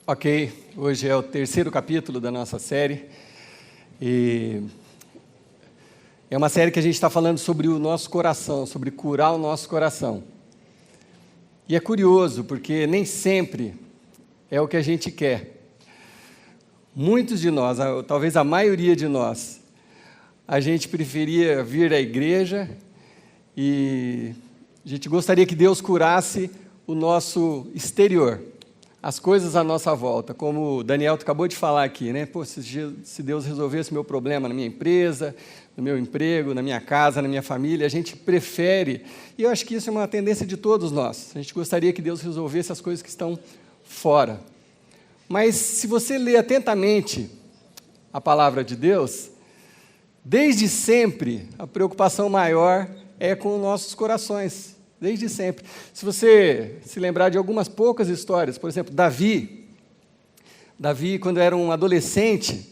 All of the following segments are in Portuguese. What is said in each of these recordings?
Ok, hoje é o terceiro capítulo da nossa série e é uma série que a gente está falando sobre o nosso coração, sobre curar o nosso coração. E é curioso, porque nem sempre é o que a gente quer. Muitos de nós, talvez a maioria de nós, a gente preferia vir à igreja e a gente gostaria que Deus curasse o nosso exterior, as coisas à nossa volta, como o Daniel acabou de falar aqui, né? Pô, se Deus resolvesse o meu problema na minha empresa, no meu emprego, na minha casa, na minha família, a gente prefere, e eu acho que isso é uma tendência de todos nós, a gente gostaria que Deus resolvesse as coisas que estão fora. Mas se você ler atentamente a palavra de Deus, desde sempre a preocupação maior é com os nossos corações. Desde sempre. Se você se lembrar de algumas poucas histórias, por exemplo, Davi, quando era um adolescente,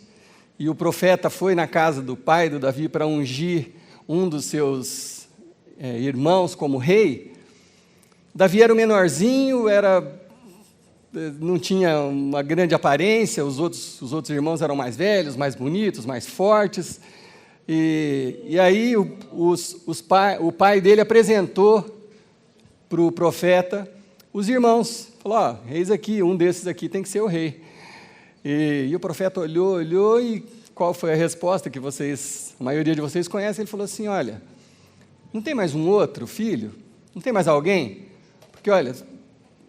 e o profeta foi na casa do pai do Davi para ungir um dos seus irmãos como rei, Davi era um menorzinho, não tinha uma grande aparência, os outros irmãos eram mais velhos, mais bonitos, mais fortes, e aí o pai dele apresentou para o profeta os irmãos, falou, eis aqui, um desses aqui tem que ser o rei. E o profeta olhou, e qual foi a resposta que a maioria de vocês conhece? Ele falou assim, olha, não tem mais um outro filho? Não tem mais alguém? Porque, olha,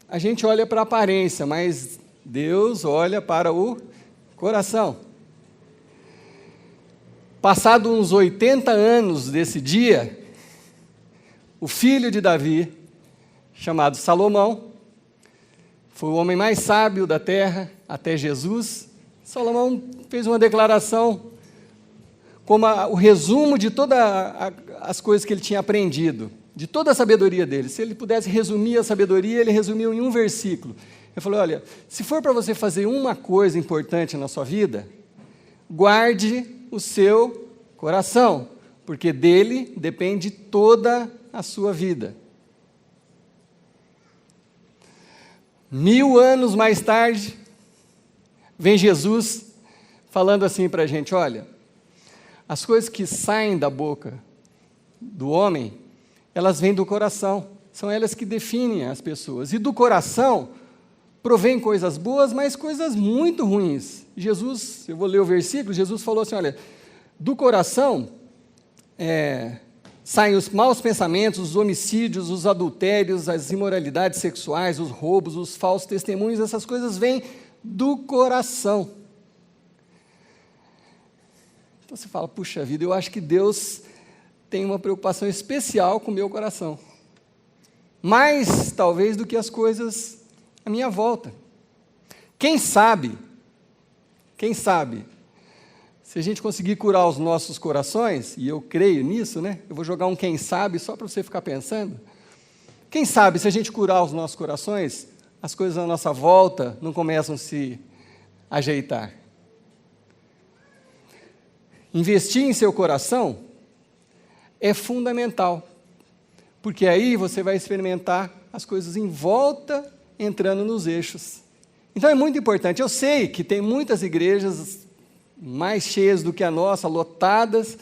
a gente olha para a aparência, mas Deus olha para o coração. Passado uns 80 anos desse dia, o filho de Davi, chamado Salomão, foi o homem mais sábio da terra até Jesus. Salomão fez uma declaração como o resumo de todas as coisas que ele tinha aprendido, de toda a sabedoria dele. Se ele pudesse resumir a sabedoria, ele resumiu em um versículo. Ele falou, olha, se for para você fazer uma coisa importante na sua vida, guarde o seu coração, porque dele depende toda a sua vida. 1000 anos mais tarde, vem Jesus falando assim para a gente, olha, as coisas que saem da boca do homem, elas vêm do coração, são elas que definem as pessoas, e do coração provém coisas boas, mas coisas muito ruins. Jesus, eu vou ler o versículo, Jesus falou assim, olha, do coração saem os maus pensamentos, os homicídios, os adultérios, as imoralidades sexuais, os roubos, os falsos testemunhos, essas coisas vêm do coração. Então você fala, puxa vida, eu acho que Deus tem uma preocupação especial com o meu coração. Mais, talvez, do que as coisas à minha volta. Quem sabe, se a gente conseguir curar os nossos corações, e eu creio nisso, né? Eu vou jogar um quem sabe só para você ficar pensando. Quem sabe, se a gente curar os nossos corações, as coisas à nossa volta não começam a se ajeitar. Investir em seu coração é fundamental, porque aí você vai experimentar as coisas em volta entrando nos eixos. Então é muito importante. Eu sei que tem muitas igrejas mais cheias do que a nossa, lotadas,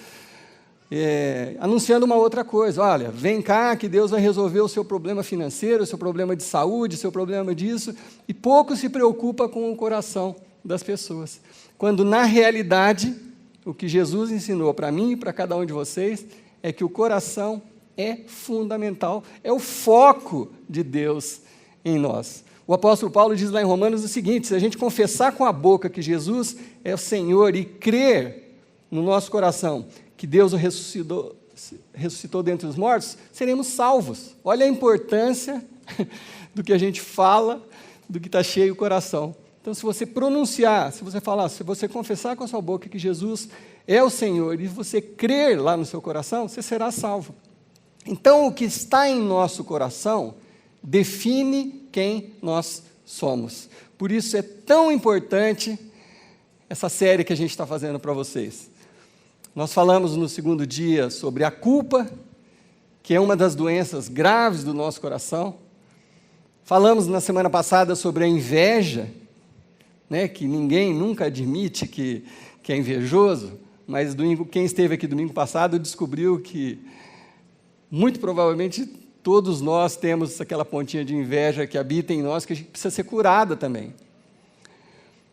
anunciando uma outra coisa, olha, vem cá que Deus vai resolver o seu problema financeiro, o seu problema de saúde, o seu problema disso, e pouco se preocupa com o coração das pessoas, quando na realidade, o que Jesus ensinou para mim e para cada um de vocês, é que o coração é fundamental, é o foco de Deus em nós. O apóstolo Paulo diz lá em Romanos o seguinte, se a gente confessar com a boca que Jesus é o Senhor e crer no nosso coração que Deus o ressuscitou dentre os mortos, seremos salvos. Olha a importância do que a gente fala, do que está cheio o coração. Então, se você pronunciar, se você falar, se você confessar com a sua boca que Jesus é o Senhor e você crer lá no seu coração, você será salvo. Então, o que está em nosso coração define quem nós somos. Por isso é tão importante essa série que a gente está fazendo para vocês. Nós falamos no segundo dia sobre a culpa, que é uma das doenças graves do nosso coração. Falamos na semana passada sobre a inveja, né, que ninguém nunca admite que é invejoso, mas quem esteve aqui domingo passado descobriu que, muito provavelmente, todos nós temos aquela pontinha de inveja que habita em nós, que a gente precisa ser curada também.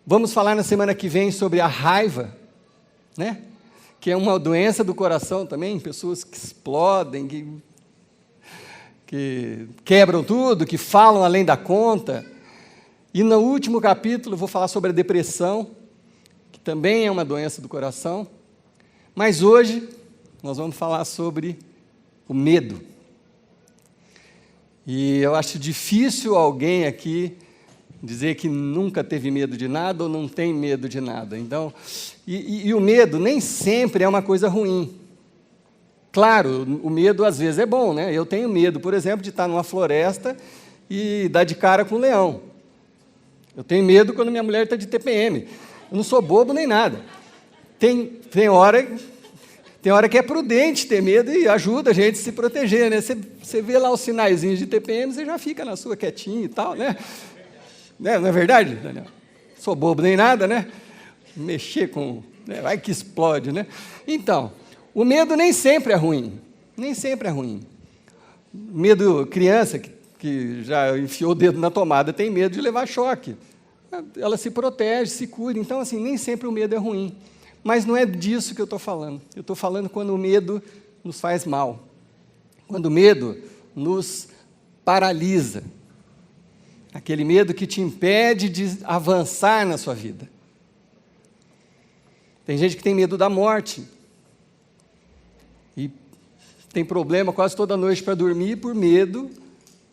Vamos falar na semana que vem sobre a raiva, né? Que é uma doença do coração também, pessoas que explodem, que quebram tudo, que falam além da conta. E no último capítulo vou falar sobre a depressão, que também é uma doença do coração. Mas hoje nós vamos falar sobre o medo. E eu acho difícil alguém aqui dizer que nunca teve medo de nada ou não tem medo de nada. Então, e o medo nem sempre é uma coisa ruim. Claro, o medo às vezes é bom, né? Eu tenho medo, por exemplo, de estar numa floresta e dar de cara com um leão. Eu tenho medo quando minha mulher está de TPM. Eu não sou bobo nem nada. Tem hora que é prudente ter medo e ajuda a gente a se proteger, né? Você vê lá os sinaizinhos de TPM, você já fica na sua quietinho e tal, né? Não é verdade, Daniel? Sou bobo nem nada, né? Mexer com... né? Vai que explode, né? Então, o medo nem sempre é ruim. Nem sempre é ruim. Medo, criança que já enfiou o dedo na tomada, tem medo de levar choque. Ela se protege, se cura. Então, assim, nem sempre o medo é ruim. Mas não é disso que eu estou falando. Eu estou falando quando o medo nos faz mal. Quando o medo nos paralisa. Aquele medo que te impede de avançar na sua vida. Tem gente que tem medo da morte. E tem problema quase toda noite para dormir por medo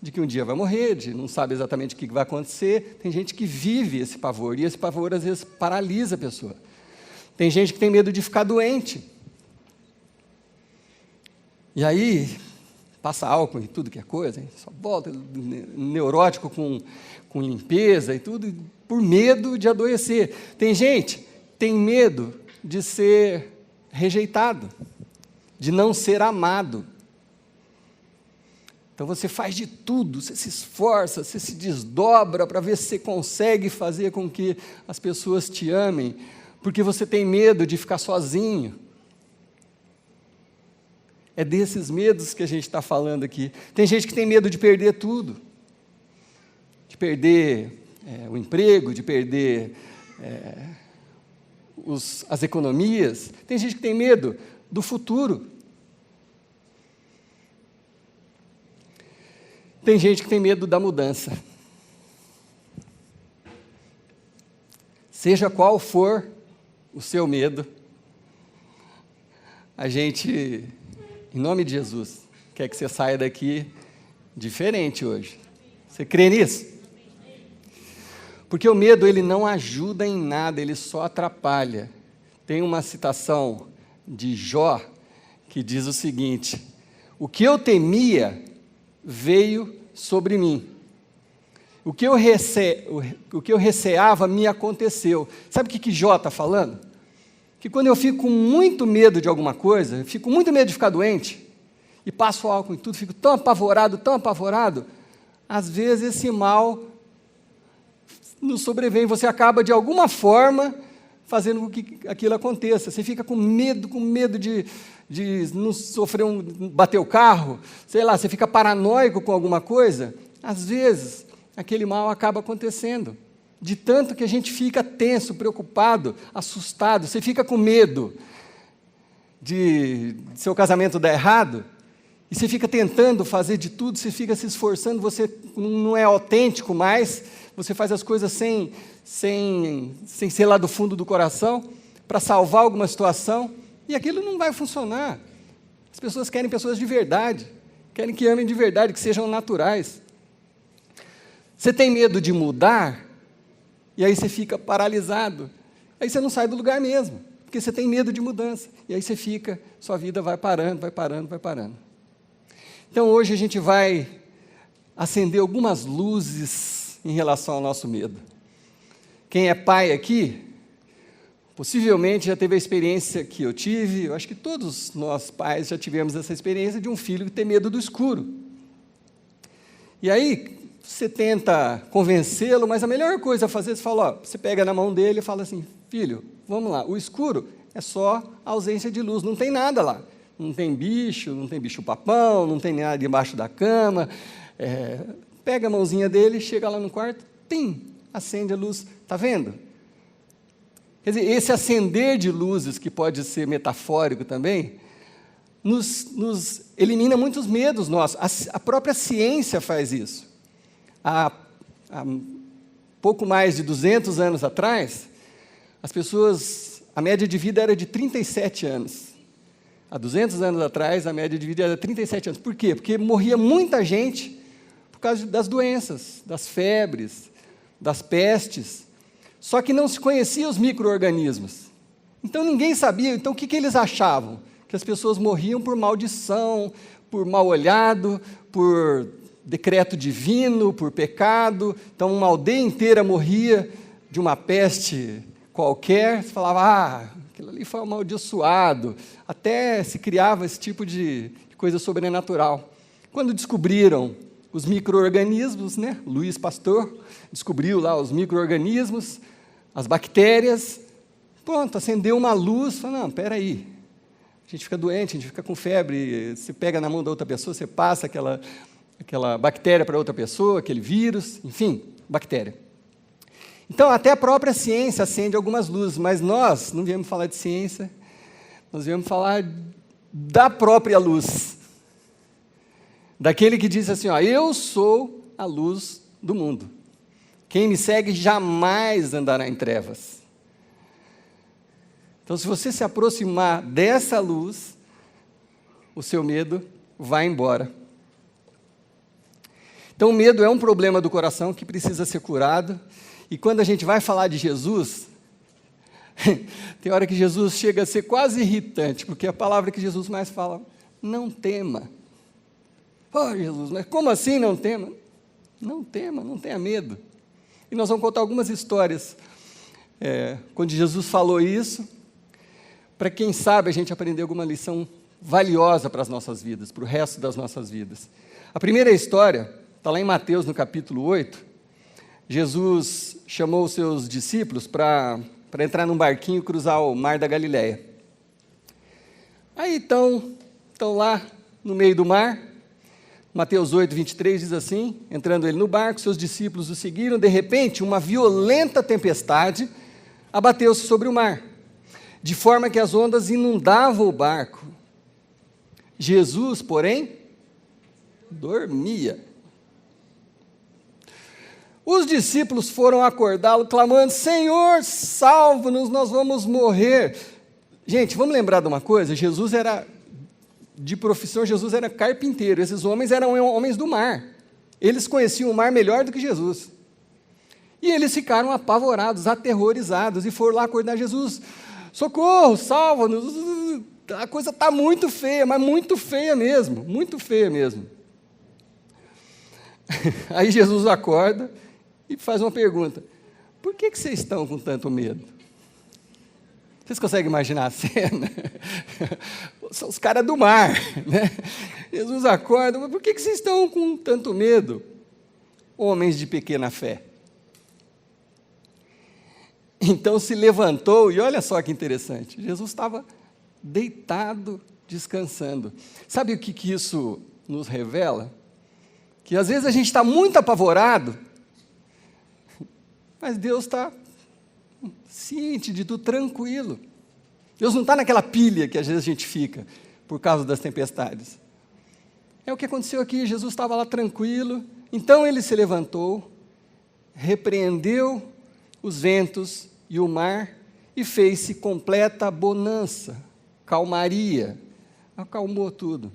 de que um dia vai morrer, de não sabe exatamente o que vai acontecer. Tem gente que vive esse pavor, e esse pavor às vezes paralisa a pessoa. Tem gente que tem medo de ficar doente. E aí, passa álcool e tudo que é coisa, hein? Só volta neurótico com limpeza e tudo, por medo de adoecer. Tem gente que tem medo de ser rejeitado, de não ser amado. Então você faz de tudo, você se esforça, você se desdobra para ver se você consegue fazer com que as pessoas te amem, porque você tem medo de ficar sozinho. É desses medos que a gente está falando aqui. Tem gente que tem medo de perder tudo, de perder o emprego, de perder as economias. Tem gente que tem medo do futuro. Tem gente que tem medo da mudança. Seja qual for o seu medo, a gente, em nome de Jesus, quer que você saia daqui diferente hoje. Você crê nisso? Porque o medo, ele não ajuda em nada, ele só atrapalha. Tem uma citação de Jó que diz o seguinte: o que eu temia veio sobre mim. O que eu receava me aconteceu. Sabe o que Jó está falando? Que quando eu fico com muito medo de alguma coisa, fico com muito medo de ficar doente, e passo álcool e tudo, fico tão apavorado, às vezes esse mal nos sobrevém, você acaba de alguma forma fazendo com que aquilo aconteça. Você fica com medo de não sofrer bater o carro, sei lá, você fica paranoico com alguma coisa, às vezes aquele mal acaba acontecendo, de tanto que a gente fica tenso, preocupado, assustado, você fica com medo de seu casamento dar errado, e você fica tentando fazer de tudo, você fica se esforçando, você não é autêntico mais, você faz as coisas sem ser lá do fundo do coração, para salvar alguma situação, e aquilo não vai funcionar. As pessoas querem pessoas de verdade, querem que amem de verdade, que sejam naturais. Você tem medo de mudar, e aí você fica paralisado, aí você não sai do lugar mesmo, porque você tem medo de mudança, e aí você fica, sua vida vai parando. Então hoje a gente vai acender algumas luzes em relação ao nosso medo. Quem é pai aqui, possivelmente já teve a experiência que eu tive, eu acho que todos nós pais já tivemos essa experiência de um filho ter medo do escuro. E aí, você tenta convencê-lo, mas a melhor coisa a fazer, você fala, ó, você pega na mão dele e fala assim, filho, vamos lá, o escuro é só a ausência de luz, não tem nada lá. Não tem bicho-papão, não tem nada debaixo da cama. Pega a mãozinha dele, chega lá no quarto, acende a luz. Está vendo? Quer dizer, esse acender de luzes, que pode ser metafórico também, nos elimina muitos medos nossos. A própria ciência faz isso. Há pouco mais de 200 anos atrás, a média de vida era de 37 anos. Há 200 anos atrás, a média de vida era 37 anos. Por quê? Porque morria muita gente por causa das doenças, das febres, das pestes. Só que não se conhecia os micro-organismos. Então, ninguém sabia. Então, o que eles achavam? Que as pessoas morriam por maldição, por mal olhado, por decreto divino, por pecado. Então, uma aldeia inteira morria de uma peste qualquer. Você falava, aquilo ali foi amaldiçoado. Até se criava esse tipo de coisa sobrenatural. Quando descobriram os micro-organismos, né? Luiz Pasteur descobriu lá os micro-organismos, as bactérias, pronto, acendeu uma luz, falou, não, espera aí, a gente fica doente, a gente fica com febre, você pega na mão da outra pessoa, você passa aquela bactéria para outra pessoa, aquele vírus, enfim, bactéria. Então, até a própria ciência acende algumas luzes, mas nós não viemos falar de ciência, nós viemos falar da própria luz. Daquele que diz assim, ó, eu sou a luz do mundo. Quem me segue jamais andará em trevas. Então, se você se aproximar dessa luz, o seu medo vai embora. Então, o medo é um problema do coração que precisa ser curado. E quando a gente vai falar de Jesus, tem hora que Jesus chega a ser quase irritante, porque a palavra que Jesus mais fala, não tema. Pô, Jesus, mas como assim não tema? Não tema, não tenha medo. E nós vamos contar algumas histórias, quando Jesus falou isso, para quem sabe a gente aprender alguma lição valiosa para as nossas vidas, para o resto das nossas vidas. A primeira história está lá em Mateus, no capítulo 8. Jesus chamou os seus discípulos para entrar num barquinho e cruzar o mar da Galileia. Aí estão lá no meio do mar. Mateus 8, 23 diz assim, entrando ele no barco, seus discípulos o seguiram, de repente uma violenta tempestade abateu-se sobre o mar, de forma que as ondas inundavam o barco. Jesus, porém, dormia. Os discípulos foram acordá-lo, clamando, Senhor, salva-nos, nós vamos morrer. Gente, vamos lembrar de uma coisa, de profissão, Jesus era carpinteiro, esses homens eram homens do mar, eles conheciam o mar melhor do que Jesus, e eles ficaram apavorados, aterrorizados, e foram lá acordar Jesus, socorro, salva-nos, a coisa está muito feia, mas muito feia mesmo, muito feia mesmo. Aí Jesus acorda e faz uma pergunta, por que vocês estão com tanto medo? Vocês conseguem imaginar a cena? São os caras do mar, né? Jesus acorda, mas por que vocês estão com tanto medo? Homens de pequena fé. Então se levantou, e olha só que interessante, Jesus estava deitado, descansando. Sabe o que isso nos revela? Que às vezes a gente está muito apavorado, mas Deus está ciente de tudo, tranquilo. Deus não está naquela pilha que às vezes a gente fica por causa das tempestades. É o que aconteceu aqui, Jesus estava lá tranquilo, então ele se levantou, repreendeu os ventos e o mar e fez-se completa bonança, calmaria, acalmou tudo.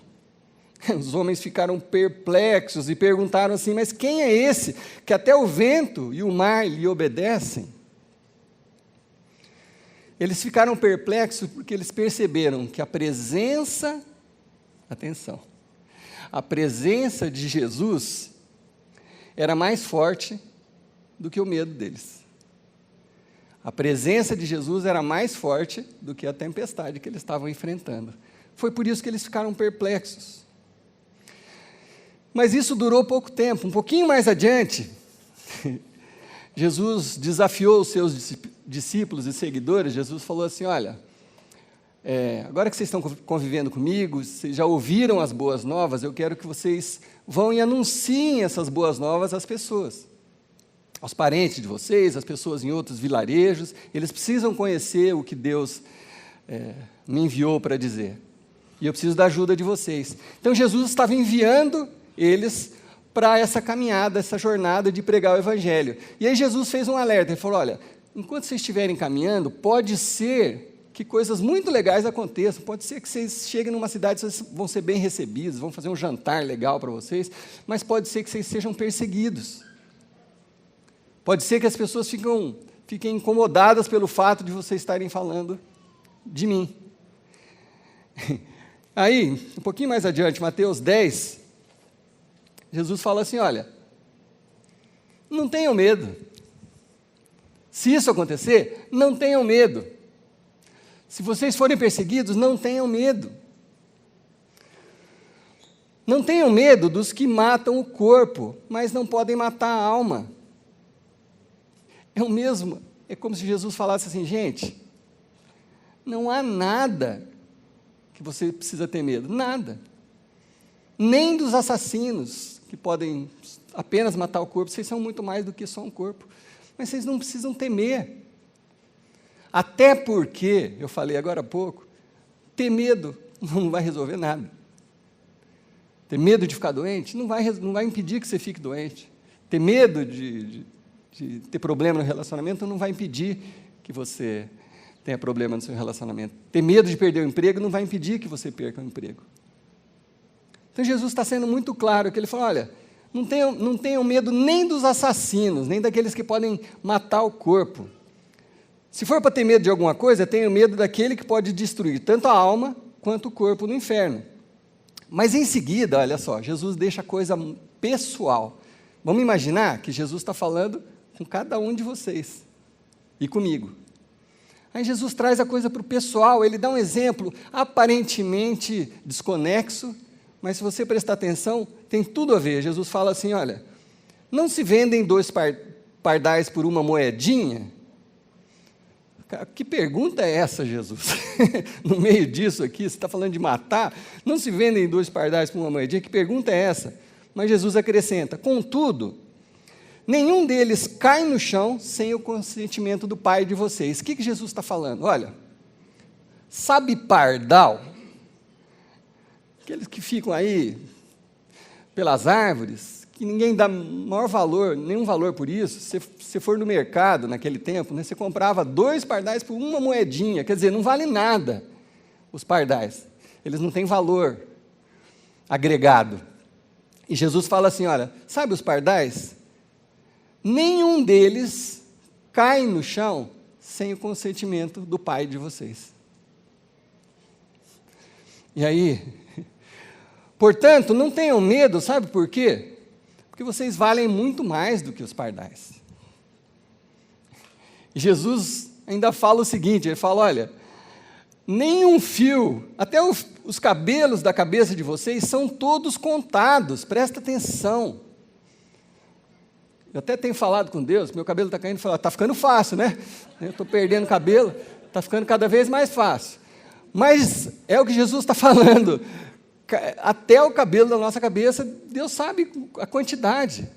Os homens ficaram perplexos e perguntaram assim, mas quem é esse que até o vento e o mar lhe obedecem? Eles ficaram perplexos porque eles perceberam que a presença, atenção, a presença de Jesus era mais forte do que o medo deles. A presença de Jesus era mais forte do que a tempestade que eles estavam enfrentando. Foi por isso que eles ficaram perplexos. Mas isso durou pouco tempo. Um pouquinho mais adiante, Jesus desafiou os seus discípulos e seguidores. Jesus falou assim: olha, agora que vocês estão convivendo comigo, vocês já ouviram as boas novas, eu quero que vocês vão e anunciem essas boas novas às pessoas, aos parentes de vocês, às pessoas em outros vilarejos. Eles precisam conhecer o que Deus me enviou para dizer, e eu preciso da ajuda de vocês. Então Jesus estava enviando eles para essa caminhada, essa jornada de pregar o Evangelho. E aí Jesus fez um alerta, ele falou: olha, enquanto vocês estiverem caminhando, pode ser que coisas muito legais aconteçam, pode ser que vocês cheguem numa cidade, vocês vão ser bem recebidos, vão fazer um jantar legal para vocês, mas pode ser que vocês sejam perseguidos. Pode ser que as pessoas fiquem incomodadas pelo fato de vocês estarem falando de mim. Aí, um pouquinho mais adiante, Mateus 10, Jesus fala assim: olha, não tenham medo. Se isso acontecer, não tenham medo. Se vocês forem perseguidos, não tenham medo. Não tenham medo dos que matam o corpo, mas não podem matar a alma. É como se Jesus falasse assim: gente, não há nada que você precisa ter medo, nada. Nem dos assassinos, que podem apenas matar o corpo. Vocês são muito mais do que só um corpo, mas vocês não precisam temer. Até porque, eu falei agora há pouco, ter medo não vai resolver nada. Ter medo de ficar doente não vai impedir que você fique doente. Ter medo de ter problema no relacionamento não vai impedir que você tenha problema no seu relacionamento. Ter medo de perder o emprego não vai impedir que você perca o emprego. Então Jesus está sendo muito claro, que ele falou: olha, não tenham medo nem dos assassinos, nem daqueles que podem matar o corpo. Se for para ter medo de alguma coisa, tenham medo daquele que pode destruir tanto a alma quanto o corpo no inferno. Mas em seguida, olha só, Jesus deixa a coisa pessoal. Vamos imaginar que Jesus está falando com cada um de vocês e comigo. Aí Jesus traz a coisa para o pessoal, ele dá um exemplo aparentemente desconexo, mas se você prestar atenção, tem tudo a ver. Jesus fala assim: olha, não se vendem 2 pardais por uma moedinha? Que pergunta é essa, Jesus? No meio disso aqui, você está falando de matar? Não se vendem 2 pardais por uma moedinha? Que pergunta é essa? Mas Jesus acrescenta: contudo, nenhum deles cai no chão sem o consentimento do Pai de vocês. O que Jesus está falando? Olha, sabe pardal? Aqueles que ficam aí pelas árvores, que ninguém dá maior valor, nenhum valor por isso. Se você for no mercado naquele tempo, né, você comprava 2 pardais por uma moedinha, quer dizer, não vale nada os pardais, eles não têm valor agregado. E Jesus fala assim: olha, sabe os pardais? Nenhum deles cai no chão sem o consentimento do Pai de vocês. E aí, portanto, não tenham medo, sabe por quê? Porque vocês valem muito mais do que os pardais. E Jesus ainda fala o seguinte, ele fala: olha, nenhum fio, até os cabelos da cabeça de vocês são todos contados, presta atenção. Eu até tenho falado com Deus, meu cabelo está caindo, está ficando fácil, né? Eu estou perdendo cabelo, está ficando cada vez mais fácil. Mas é o que Jesus está falando. Até o cabelo da nossa cabeça, Deus sabe a quantidade.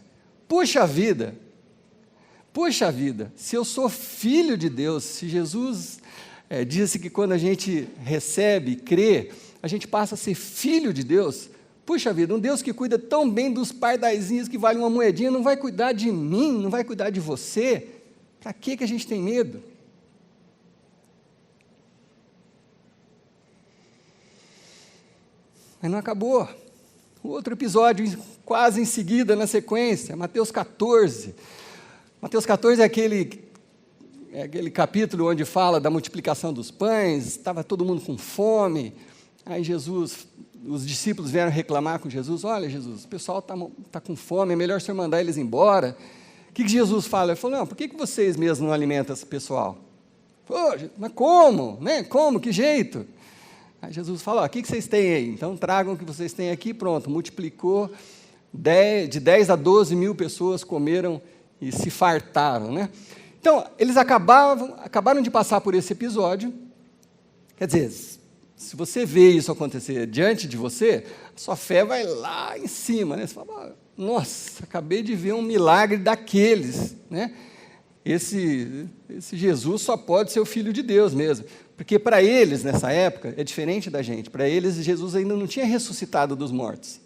Puxa vida, se eu sou filho de Deus, se Jesus disse que quando a gente recebe, crê, a gente passa a ser filho de Deus. Puxa vida, um Deus que cuida tão bem dos pardaizinhos que valem uma moedinha, não vai cuidar de mim, não vai cuidar de você? Para que a gente tem medo? Mas não acabou. O outro episódio, quase em seguida, na sequência, Mateus 14. Mateus 14 é aquele capítulo onde fala da multiplicação dos pães, estava todo mundo com fome. Aí os discípulos vieram reclamar com Jesus: olha, Jesus, o pessoal está com fome, é melhor o senhor mandar eles embora. O que Jesus fala? Ele falou: não, por que vocês mesmos não alimentam esse pessoal? Pô, mas como? Né? Como? Que jeito? Aí Jesus fala: o que vocês têm aí? Então tragam o que vocês têm aqui, pronto, multiplicou, de 10 a 12 mil pessoas comeram e se fartaram, né? Então, eles acabaram de passar por esse episódio. Quer dizer, se você vê isso acontecer diante de você, a sua fé vai lá em cima, né? Você fala, nossa, acabei de ver um milagre daqueles, né? Esse Jesus só pode ser o Filho de Deus mesmo. Porque para eles, nessa época, é diferente da gente. Para eles, Jesus ainda não tinha ressuscitado dos mortos.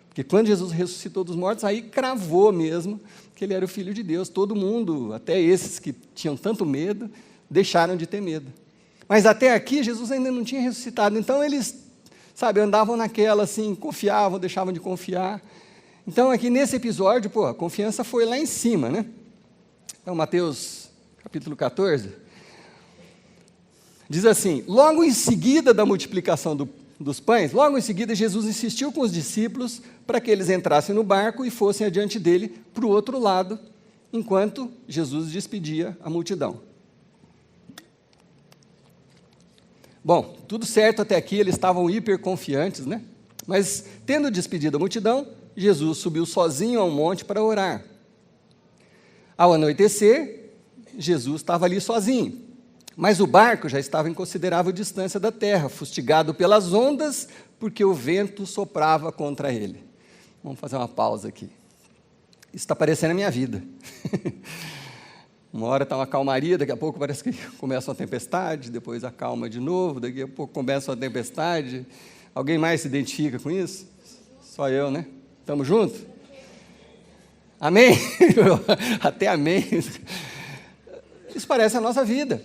Porque quando Jesus ressuscitou dos mortos, aí cravou mesmo que ele era o Filho de Deus. Todo mundo, até esses que tinham tanto medo, deixaram de ter medo. Mas até aqui, Jesus ainda não tinha ressuscitado. Então, eles, andavam naquela assim, confiavam, deixavam de confiar. Então, aqui nesse episódio, a confiança foi lá em cima, né? Então, Mateus, capítulo 14, diz assim, logo em seguida da multiplicação dos pães, logo em seguida Jesus insistiu com os discípulos para que eles entrassem no barco e fossem adiante dele para o outro lado, enquanto Jesus despedia a multidão. Bom, tudo certo até aqui, eles estavam hiper confiantes, né? Mas, tendo despedido a multidão, Jesus subiu sozinho a um monte para orar. Ao anoitecer, Jesus estava ali sozinho, mas o barco já estava em considerável distância da terra, fustigado pelas ondas, porque o vento soprava contra ele. Vamos fazer uma pausa aqui. Isso está parecendo a minha vida. Uma hora está uma calmaria, daqui a pouco parece que começa uma tempestade, depois acalma de novo, daqui a pouco começa uma tempestade. Alguém mais se identifica com isso? Só eu, né? Estamos juntos? Amém? Até amém. Isso parece a nossa vida.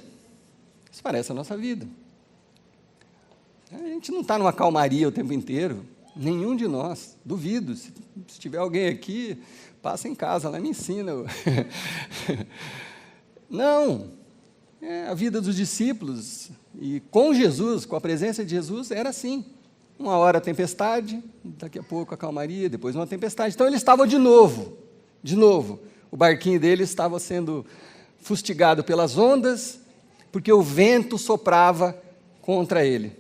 Isso parece a nossa vida. A gente não está numa calmaria o tempo inteiro. Nenhum de nós. Duvido. Se tiver alguém aqui, passa em casa, lá me ensina. Não. A vida dos discípulos, e com Jesus, com a presença de Jesus, era assim. Uma hora a tempestade, daqui a pouco a calmaria, depois uma tempestade. Então, eles estavam de novo, o barquinho deles estava sendo fustigado pelas ondas, porque o vento soprava contra ele.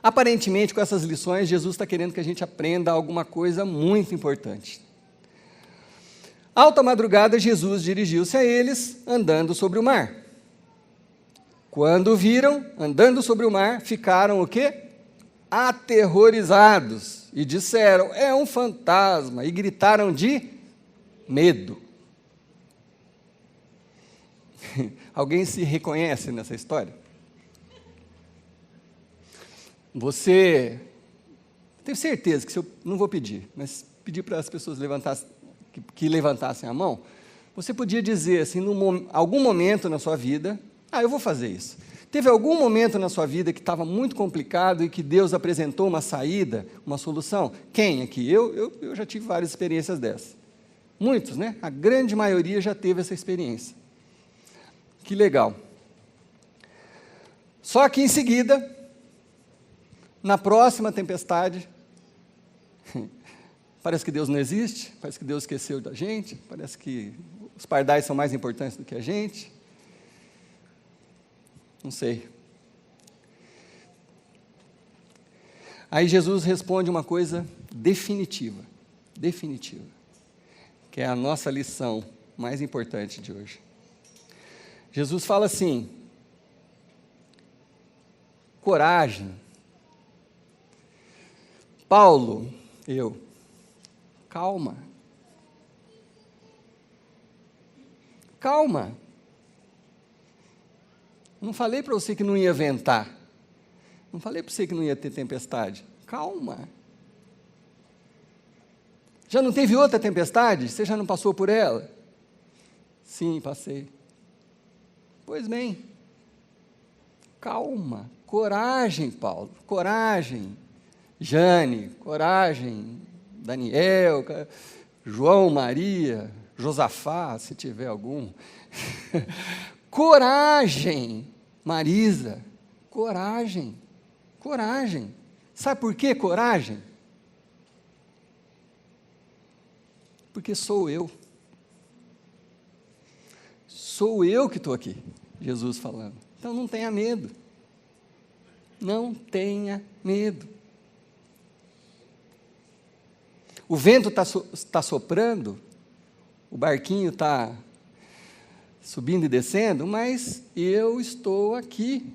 Aparentemente, com essas lições, Jesus está querendo que a gente aprenda alguma coisa muito importante. Alta madrugada, Jesus dirigiu-se a eles, andando sobre o mar. Quando o viram, andando sobre o mar, ficaram o quê? Aterrorizados. E disseram, é um fantasma. E gritaram de medo. Alguém se reconhece nessa história? Você, tenho certeza que se eu não vou pedir, mas pedir para as pessoas que levantassem a mão, você podia dizer assim, algum momento na sua vida, eu vou fazer isso. Teve algum momento na sua vida que estava muito complicado e que Deus apresentou uma saída, uma solução? Quem aqui? Eu já tive várias experiências dessas. Muitos, né? A grande maioria já teve essa experiência. Que legal. Só que em seguida, na próxima tempestade, parece que Deus não existe, parece que Deus esqueceu da gente, parece que os pardais são mais importantes do que a gente. Não sei. Aí Jesus responde uma coisa definitiva, que é a nossa lição mais importante de hoje. Jesus fala assim, coragem. Paulo, calma. Não falei para você que não ia ventar. Não falei para você que não ia ter tempestade. Calma. Já não teve outra tempestade? Você já não passou por ela? Sim, passei. Pois bem. Calma. Coragem, Paulo. Coragem. Jane. Coragem. Daniel. João, Maria. Josafá, se tiver algum. Coragem. Marisa, coragem. Sabe por que coragem? Porque sou eu. Sou eu que estou aqui, Jesus falando. Então não tenha medo. Não tenha medo. O vento está soprando, o barquinho está subindo e descendo, mas eu estou aqui.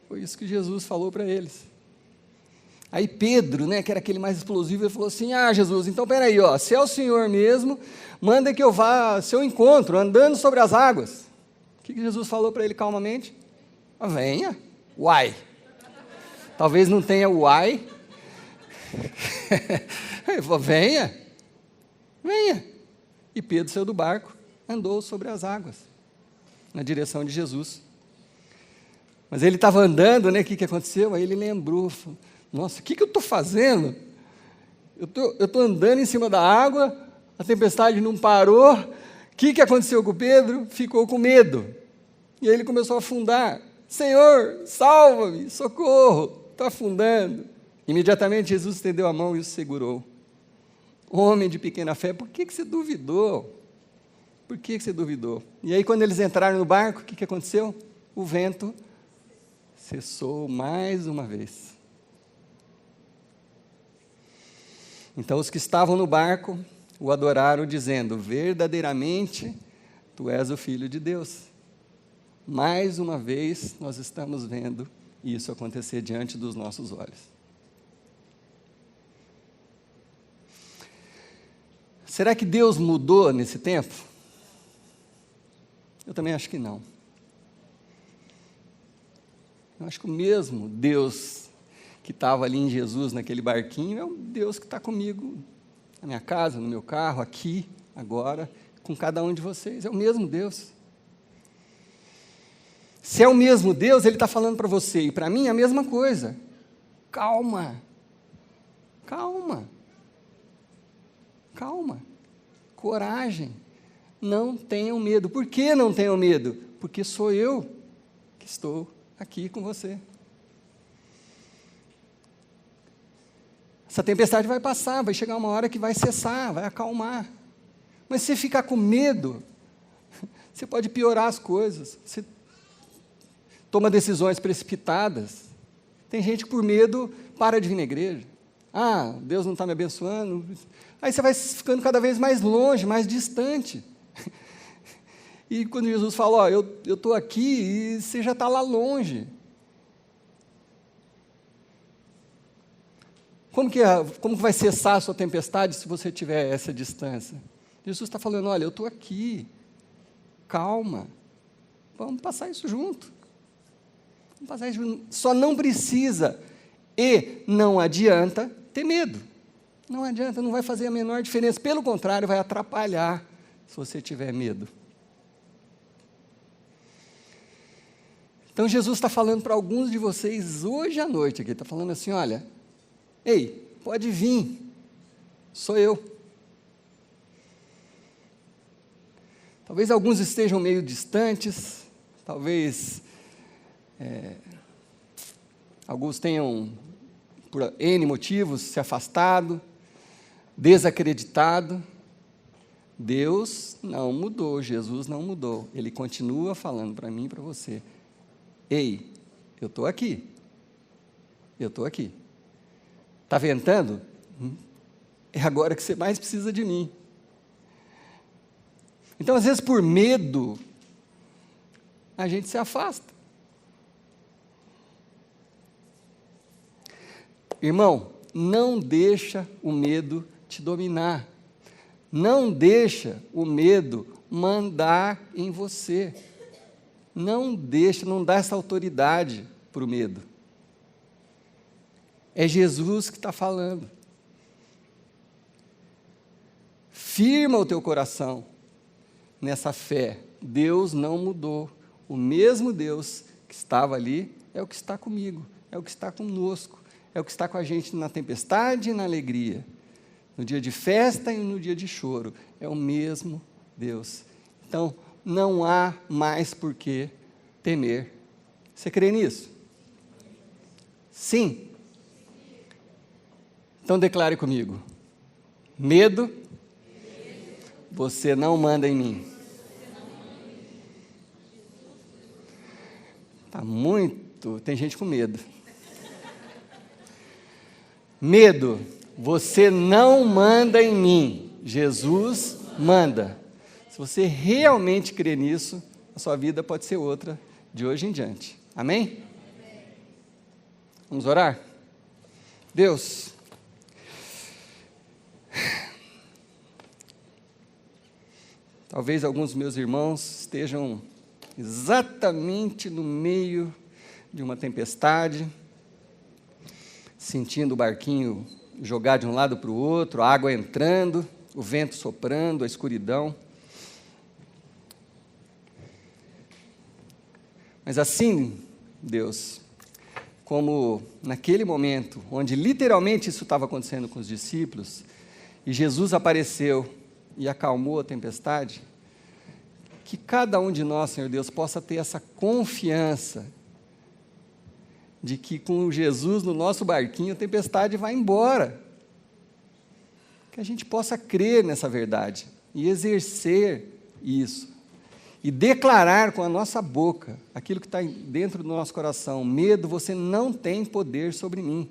Foi isso que Jesus falou para eles. Aí Pedro, né, que era aquele mais explosivo, ele falou assim: Jesus, então peraí, se é o Senhor mesmo, manda que eu vá ao seu encontro, andando sobre as águas. O que Jesus falou para ele calmamente? Venha. Uai. Talvez não tenha uai. Ele falou: venha. E Pedro saiu do barco, andou sobre as águas, na direção de Jesus. Mas ele estava andando, né? O que aconteceu? Aí ele lembrou, falou: nossa, o que eu estou fazendo? Eu estou andando em cima da água, a tempestade não parou. O que aconteceu com Pedro? Ficou com medo. E aí ele começou a afundar. Senhor, salva-me, socorro, estou afundando. Imediatamente Jesus estendeu a mão e o segurou. Homem de pequena fé, por que você duvidou? Por que você duvidou? E aí quando eles entraram no barco, o que aconteceu? O vento cessou mais uma vez. Então os que estavam no barco o adoraram, dizendo: verdadeiramente, tu és o Filho de Deus. Mais uma vez, nós estamos vendo isso acontecer diante dos nossos olhos. Será que Deus mudou nesse tempo? Eu também acho que não. Eu acho que o mesmo Deus que estava ali em Jesus, naquele barquinho, é o Deus que está comigo, na minha casa, no meu carro, aqui, agora, com cada um de vocês. É o mesmo Deus. Se é o mesmo Deus, Ele está falando para você e para mim a mesma coisa. Calma. Coragem. Não tenham medo. Por que não tenham medo? Porque sou eu que estou aqui com você. Essa tempestade vai passar, vai chegar uma hora que vai cessar, vai acalmar. Mas se você ficar com medo, você pode piorar as coisas. Você toma decisões precipitadas. Tem gente que por medo para de vir na igreja. Deus não está me abençoando. Aí você vai ficando cada vez mais longe, mais distante. E quando Jesus fala: eu estou aqui, e você já está lá longe. Como que vai cessar a sua tempestade se você tiver essa distância? Jesus está falando: olha, eu estou aqui, calma, vamos passar isso junto. Só não precisa e não adianta ter medo. Não adianta, não vai fazer a menor diferença. Pelo contrário, vai atrapalhar se você tiver medo. Então, Jesus está falando para alguns de vocês hoje à noite aqui, está falando assim: olha, ei, pode vir, sou eu. Talvez alguns estejam meio distantes, talvez alguns tenham, por N motivos, se afastado, desacreditado. Deus não mudou, Jesus não mudou, Ele continua falando para mim e para você: ei, eu estou aqui, está ventando? É agora que você mais precisa de mim. Então, às vezes, por medo, a gente se afasta. Irmão, não deixa o medo te dominar. Não deixa o medo mandar em você. Não dá essa autoridade para o medo. É Jesus que está falando. Firma o teu coração nessa fé. Deus não mudou. O mesmo Deus que estava ali é o que está comigo, é o que está conosco, é o que está com a gente na tempestade e na alegria, no dia de festa e no dia de choro. É o mesmo Deus. Então, não há mais por que temer. Você crê nisso? Sim. Então declare comigo: medo, você não manda em mim. Tem gente com medo. Medo, Você não manda em mim, Jesus manda. Se você realmente crê nisso, a sua vida pode ser outra de hoje em diante. Amém? Vamos orar? Deus, talvez alguns dos meus irmãos estejam exatamente no meio de uma tempestade, sentindo o barquinho jogar de um lado para o outro, a água entrando, o vento soprando, a escuridão. Mas assim, Deus, como naquele momento, onde literalmente isso estava acontecendo com os discípulos, e Jesus apareceu e acalmou a tempestade, que cada um de nós, Senhor Deus, possa ter essa confiança de que com Jesus no nosso barquinho a tempestade vai embora. Que a gente possa crer nessa verdade e exercer isso. E declarar com a nossa boca aquilo que está dentro do nosso coração. Medo, você não tem poder sobre mim.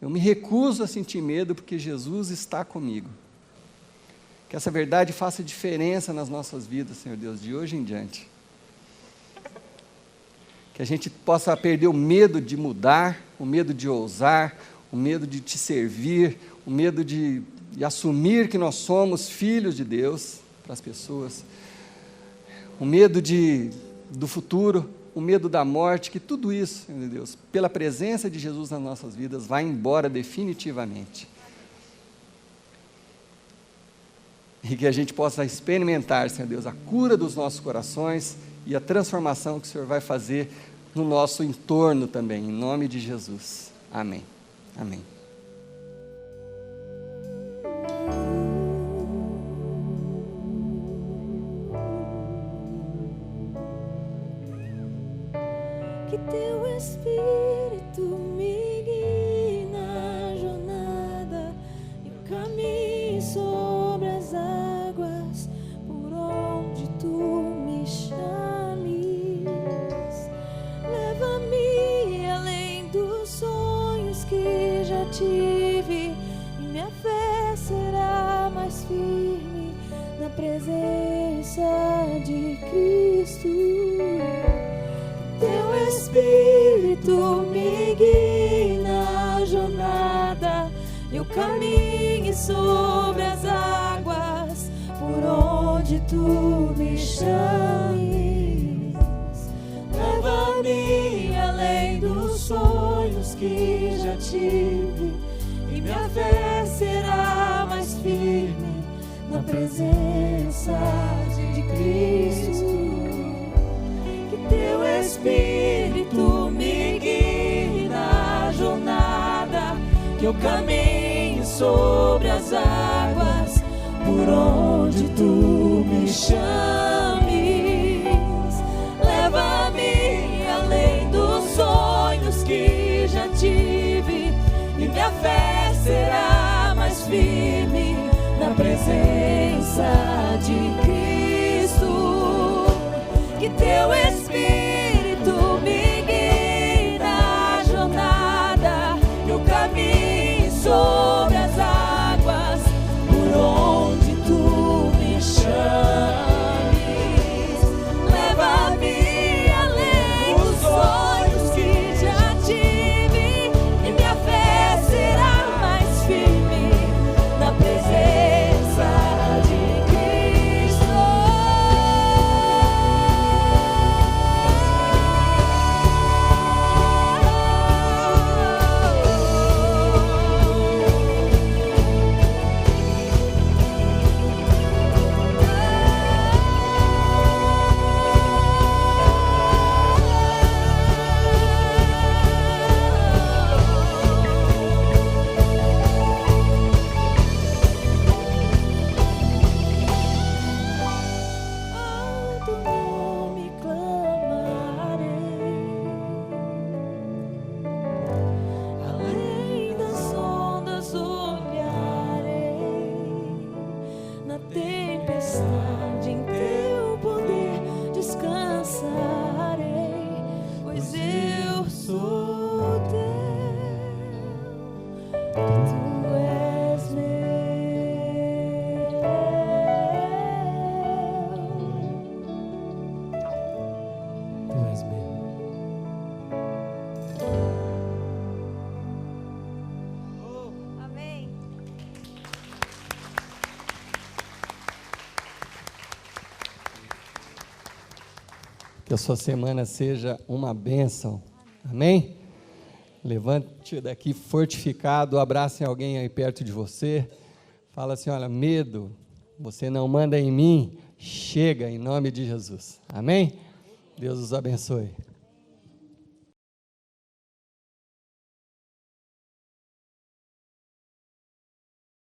Eu me recuso a sentir medo porque Jesus está comigo. Que essa verdade faça diferença nas nossas vidas, Senhor Deus, de hoje em diante. Que a gente possa perder o medo de mudar, o medo de ousar, o medo de te servir, o medo de assumir que nós somos filhos de Deus para as pessoas. O medo do futuro, o medo da morte, que tudo isso, Senhor Deus, pela presença de Jesus nas nossas vidas, vai embora definitivamente. E que a gente possa experimentar, Senhor Deus, a cura dos nossos corações e a transformação que o Senhor vai fazer no nosso entorno também, em nome de Jesus. Amém. Amém. Que teu Espírito me guie na jornada e o caminho sobre as águas, por onde tu me chames. Leva-me além dos sonhos que já tive, e minha fé será mais firme na presença de Cristo. Teu Espírito me guie na jornada e o caminho sobre as águas, por onde tu me chames. Leva-me além dos sonhos que já tive, e minha fé será mais firme na presença de Cristo. Teu Espírito me guie na jornada, que eu caminhe sobre as águas, por onde tu me chames. Leva-me além dos sonhos que já tive, e minha fé será mais firme na presença de Cristo. Que teu Espírito me guie na jornada, e o caminho sobre as águas, por onde tu me chames. Leva-me além dos sonhos que já tive, e minha fé será mais firme na presença de Cristo. Ao teu nome clamarei, além das ondas olharei, na tempestade em teu poder descansarei, pois eu sou teu. Que a sua semana seja uma bênção. Amém? Levante daqui fortificado, abrace alguém aí perto de você. Fala assim, olha, medo, você não manda em mim, chega em nome de Jesus. Amém? Deus os abençoe.